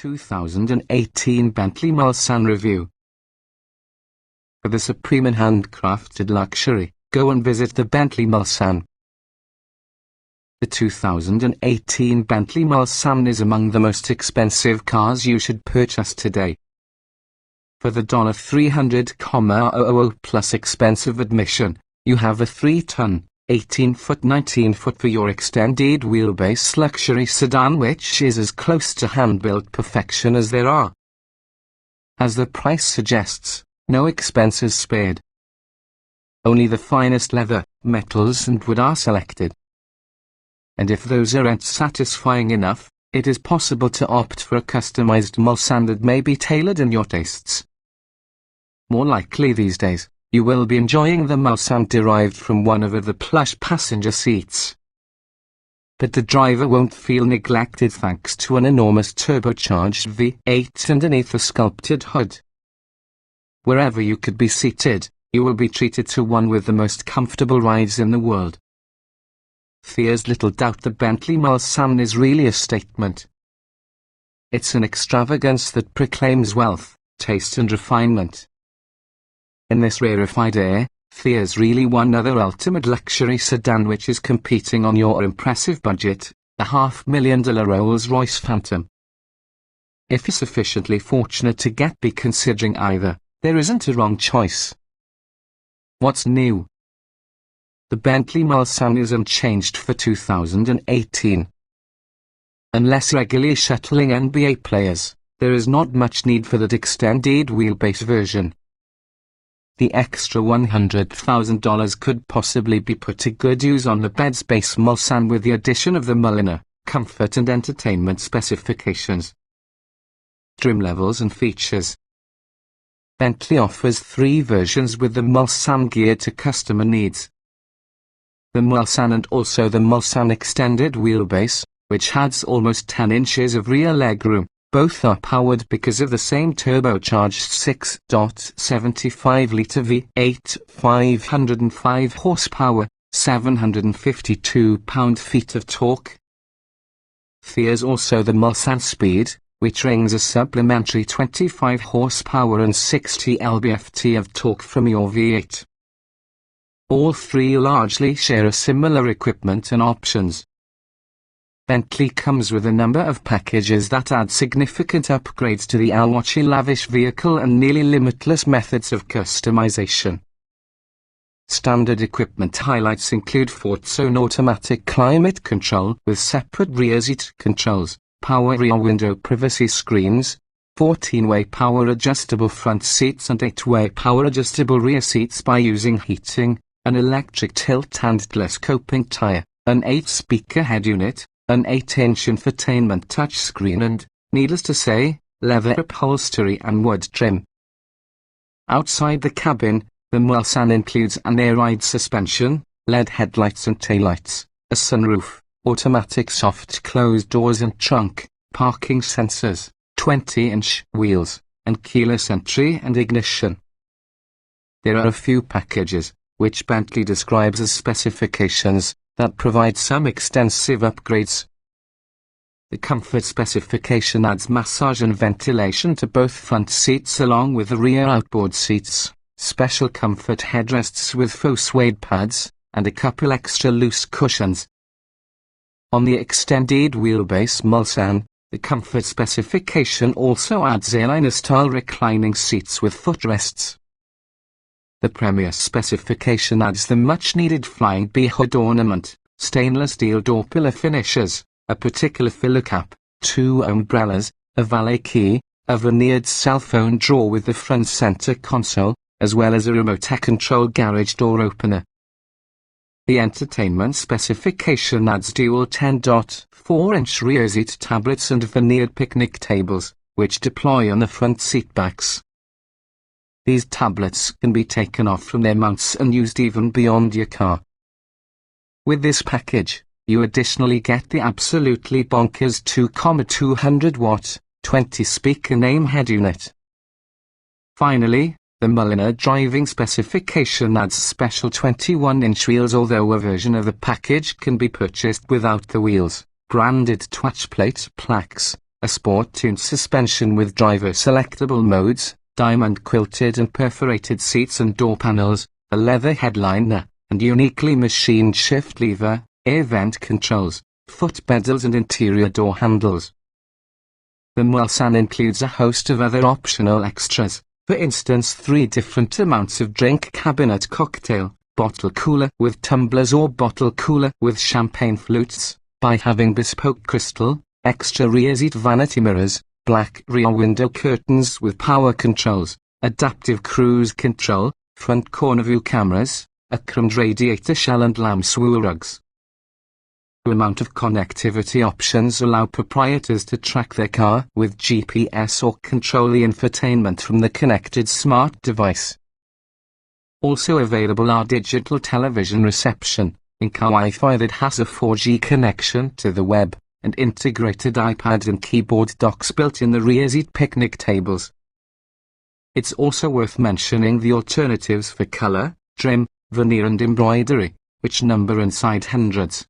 2018 Bentley Mulsanne Review. For the supreme in handcrafted luxury, go and visit the Bentley Mulsanne. The 2018 Bentley Mulsanne is among the most expensive cars you should purchase today. For the $300,000 plus expensive admission, you have a 3-ton, 18-foot 19-foot for your extended wheelbase luxury sedan, which is as close to hand-built perfection as there are. As the price suggests, no expenses spared. Only the finest leather, metals and wood are selected. And if those aren't satisfying enough, it is possible to opt for a customized Mulsanne that may be tailored in your tastes. More likely these days, you will be enjoying the Mulsanne derived from one of the plush passenger seats. But the driver won't feel neglected thanks to an enormous turbocharged V8 underneath a sculpted hood. Wherever you could be seated, you will be treated to one with the most comfortable rides in the world. There's little doubt the Bentley Mulsanne is really a statement. It's an extravagance that proclaims wealth, taste and refinement. In this rarefied air, there's really one other ultimate luxury sedan which is competing on your impressive budget, the $500,000 Rolls-Royce Phantom. If you're sufficiently fortunate to be considering either, there isn't a wrong choice. What's new? The Bentley Mulsanne is unchanged for 2018. Unless regularly shuttling NBA players, there is not much need for that extended wheelbase version. The extra $100,000 could possibly be put to good use on the bed-space Mulsanne with the addition of the Mulliner, comfort and entertainment specifications. Trim levels and features. Bentley offers 3 versions with the Mulsanne geared to customer needs. The Mulsanne and also the Mulsanne Extended Wheelbase, which adds almost 10 inches of rear legroom. Both are powered because of the same turbocharged 6.75-litre V8, 505 horsepower, 752 pound-feet of torque. There's also the Mulsanne Speed, which brings a supplementary 25 horsepower and 60 lb-ft of torque from your V8. All 3 largely share a similar equipment and options. Bentley comes with a number of packages that add significant upgrades to the lavish vehicle and nearly limitless methods of customization. Standard equipment highlights include 4-zone automatic climate control with separate rear seat controls, power rear window privacy screens, 14-way power adjustable front seats and 8-way power adjustable rear seats by using heating, an electric tilt and telescoping tire, an 8-speaker head unit, an 8-inch infotainment touchscreen and, needless to say, leather upholstery and wood trim. Outside the cabin, the Mulsanne includes an air-ride suspension, LED headlights and taillights, a sunroof, automatic soft close doors and trunk, parking sensors, 20-inch wheels, and keyless entry and ignition. There are a few packages, which Bentley describes as specifications, that provide some extensive upgrades. The comfort specification adds massage and ventilation to both front seats along with the rear outboard seats, special comfort headrests with faux suede pads, and a couple extra loose cushions. On the extended wheelbase Mulsanne, the comfort specification also adds airliner-style reclining seats with footrests. The Premier specification adds the much-needed flying bee hood ornament, stainless steel door pillar finishes, a particular filler cap, 2 umbrellas, a valet key, a veneered cell phone drawer with the front center console, as well as a remote-control garage door opener. The entertainment specification adds dual 10.4-inch rear seat tablets and veneered picnic tables, which deploy on the front seat backs. These tablets can be taken off from their mounts and used even beyond your car. With this package, you additionally get the absolutely bonkers 2,200-watt, 20-speaker name head unit. Finally, the Mulliner driving specification adds special 21-inch wheels, although a version of the package can be purchased without the wheels, branded touchplate plaques, a sport-tuned suspension with driver-selectable modes, diamond-quilted and perforated seats and door panels, a leather headliner, and uniquely machined shift lever, air vent controls, foot pedals and interior door handles. The Mulsanne includes a host of other optional extras, for instance 3 different amounts of drink cabinet cocktail, bottle cooler with tumblers or bottle cooler with champagne flutes, by having bespoke crystal, extra rear seat vanity mirrors, black rear window curtains with power controls, adaptive cruise control, front corner view cameras, a chromed radiator shell and lamb swirl rugs. The amount of connectivity options allow proprietors to track their car with GPS or control the infotainment from the connected smart device. Also available are digital television reception, in-car Wi-Fi that has a 4G connection to the web, and integrated iPad and keyboard docks built in the rear seat picnic tables. It's also worth mentioning the alternatives for color, trim, veneer and embroidery, which number inside hundreds.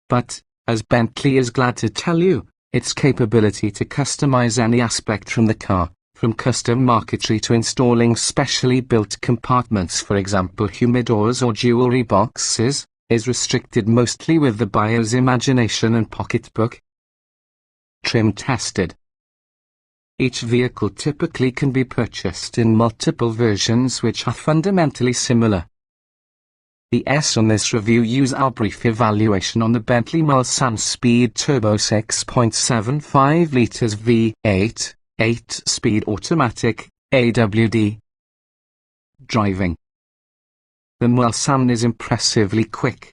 But, as Bentley is glad to tell you, its capability to customize any aspect from the car, from custom marquetry to installing specially built compartments, for example humidors or jewelry boxes, is restricted mostly with the buyer's imagination and pocketbook. Trim tested. Each vehicle typically can be purchased in multiple versions which are fundamentally similar. The S on this review use our brief evaluation on the Bentley Mulsanne Speed Turbo 6.75 litres V8, 8-speed automatic, AWD. Driving. The Mulsanne is impressively quick.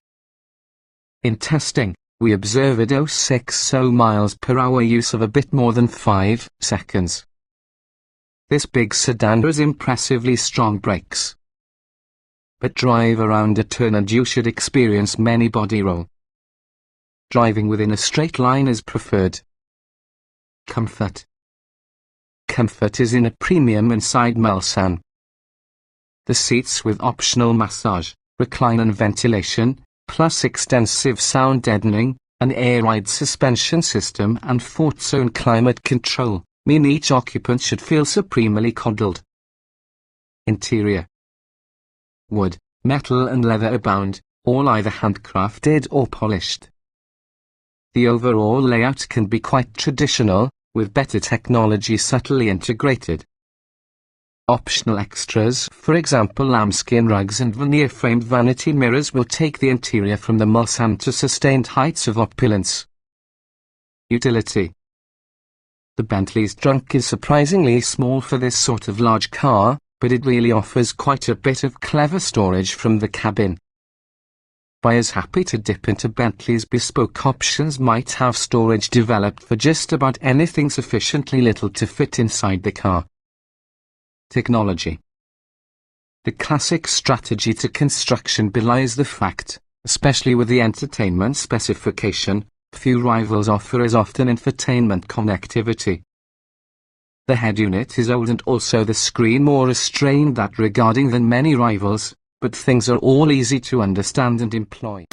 In testing, we observe at 060 miles per hour use of a bit more than 5 seconds. This big sedan has impressively strong brakes. But drive around a turn and you should experience many body roll. Driving within a straight line is preferred. Comfort. Comfort is in a premium inside Mulsanne. The seats with optional massage, recline and ventilation, plus extensive sound deadening, an air-ride suspension system and 4-zone climate control, mean each occupant should feel supremely coddled. Interior. Wood, metal and leather abound, all either handcrafted or polished. The overall layout can be quite traditional, with better technology subtly integrated. Optional extras, for example lambskin rugs and veneer-framed vanity mirrors, will take the interior from the Mulsanne to sustained heights of opulence. Utility. The Bentley's trunk is surprisingly small for this sort of large car, but it really offers quite a bit of clever storage from the cabin. Buyers happy to dip into Bentley's bespoke options might have storage developed for just about anything sufficiently little to fit inside the car. Technology. The classic strategy to construction belies the fact, especially with the entertainment specification, few rivals offer as often infotainment connectivity. The head unit is old and also the screen more restrained that regarding than many rivals, but things are all easy to understand and employ.